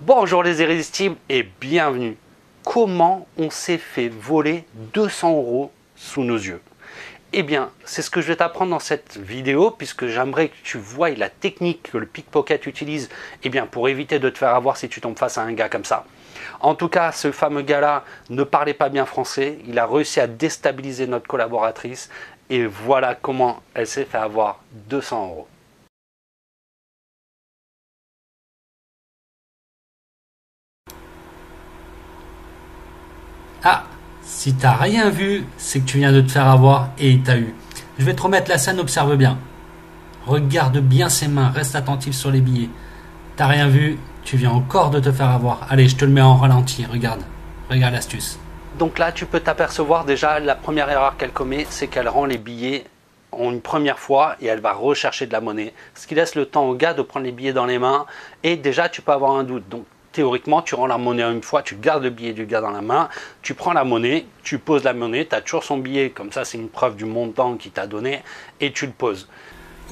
Bonjour les irrésistibles et bienvenue. Comment on s'est fait voler 200 € sous nos yeux? Eh bien, c'est ce que je vais t'apprendre dans cette vidéo, puisque j'aimerais que tu voies la technique que le pickpocket utilise pour éviter de te faire avoir si tu tombes face à un gars comme ça. En tout cas, ce fameux gars-là ne parlait pas bien français, il a réussi à déstabiliser notre collaboratrice et voilà comment elle s'est fait avoir 200 €. Ah, si t'as rien vu, c'est que tu viens de te faire avoir et il t'a eu. Je vais te remettre la scène, observe bien. Regarde bien ses mains, reste attentif sur les billets. T'as rien vu, tu viens encore de te faire avoir. Allez, je te le mets en ralenti, regarde. Regarde l'astuce. Donc là, tu peux t'apercevoir déjà, la première erreur qu'elle commet, c'est qu'elle rend les billets en une première fois et elle va rechercher de la monnaie. Ce qui laisse le temps au gars de prendre les billets dans les mains et déjà, tu peux avoir un doute. Donc, théoriquement, tu rends la monnaie une fois, tu gardes le billet du gars dans la main, tu prends la monnaie, tu poses la monnaie, tu as toujours son billet, comme ça c'est une preuve du montant qu'il t'a donné, et tu le poses.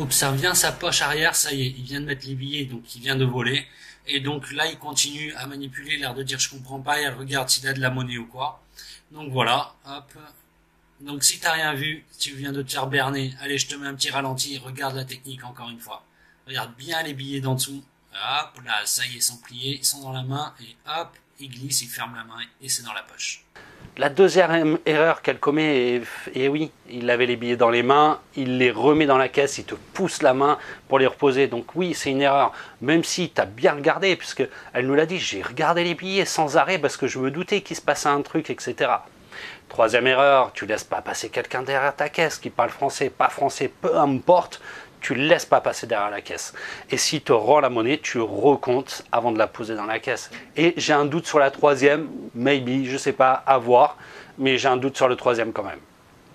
Observe bien sa poche arrière, ça y est, il vient de mettre les billets, donc il vient de voler. Et donc là, il continue à manipuler, l'air de dire je comprends pas, et elle regarde s'il a de la monnaie ou quoi. Donc voilà, hop. Donc si t'as rien vu, tu viens de te faire berner, allez, je te mets un petit ralenti, regarde la technique encore une fois. Regarde bien les billets d'en dessous. Hop, là, ça y est, ils sont pliés, ils sont dans la main, et hop, il glisse, il ferme la main, et c'est dans la poche. La deuxième erreur qu'elle commet, et oui, il avait les billets dans les mains, il les remet dans la caisse, il te pousse la main pour les reposer. Donc oui, c'est une erreur, même si tu as bien regardé, puisque elle nous l'a dit, j'ai regardé les billets sans arrêt parce que je me doutais qu'il se passait un truc, etc. Troisième erreur, tu laisses pas passer quelqu'un derrière ta caisse qui parle français, pas français, peu importe, tu ne laisses pas passer derrière la caisse. Et s'il te rend la monnaie, tu recomptes avant de la poser dans la caisse. Et j'ai un doute sur la troisième, maybe, je sais pas, à voir, mais j'ai un doute sur le troisième quand même.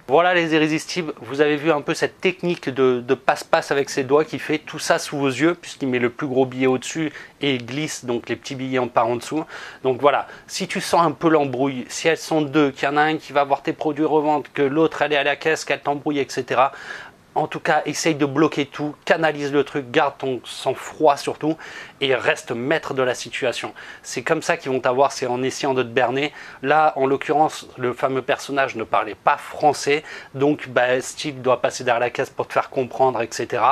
Voilà les irrésistibles, vous avez vu un peu cette technique de passe-passe avec ses doigts qui fait tout ça sous vos yeux, puisqu'il met le plus gros billet au-dessus et il glisse donc les petits billets par en dessous. Donc voilà, si tu sens un peu l'embrouille, si elles sont deux, qu'il y en a un qui va voir tes produits revendre, que l'autre elle est à la caisse, qu'elle t'embrouille, etc. En tout cas, essaye de bloquer tout, canalise le truc, garde ton sang-froid surtout et reste maître de la situation. C'est comme ça qu'ils vont t'avoir, c'est en essayant de te berner. Là, en l'occurrence, le fameux personnage ne parlait pas français, donc Steve doit passer derrière la caisse pour te faire comprendre, etc.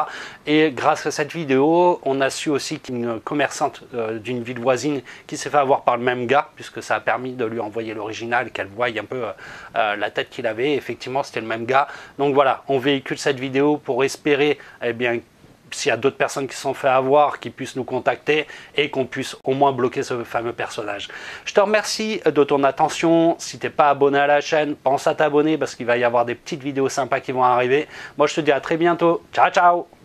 Et grâce à cette vidéo, on a su aussi qu'une commerçante d'une ville voisine qui s'est fait avoir par le même gars, puisque ça a permis de lui envoyer l'original, qu'elle voie un peu la tête qu'il avait. Effectivement, c'était le même gars. Donc voilà, on véhicule cette vidéo pour espérer, s'il y a d'autres personnes qui se sont fait avoir, qu'ils puissent nous contacter et qu'on puisse au moins bloquer ce fameux personnage. Je te remercie de ton attention. Si tu n'es pas abonné à la chaîne, pense à t'abonner parce qu'il va y avoir des petites vidéos sympas qui vont arriver. Moi, je te dis à très bientôt. Ciao, ciao!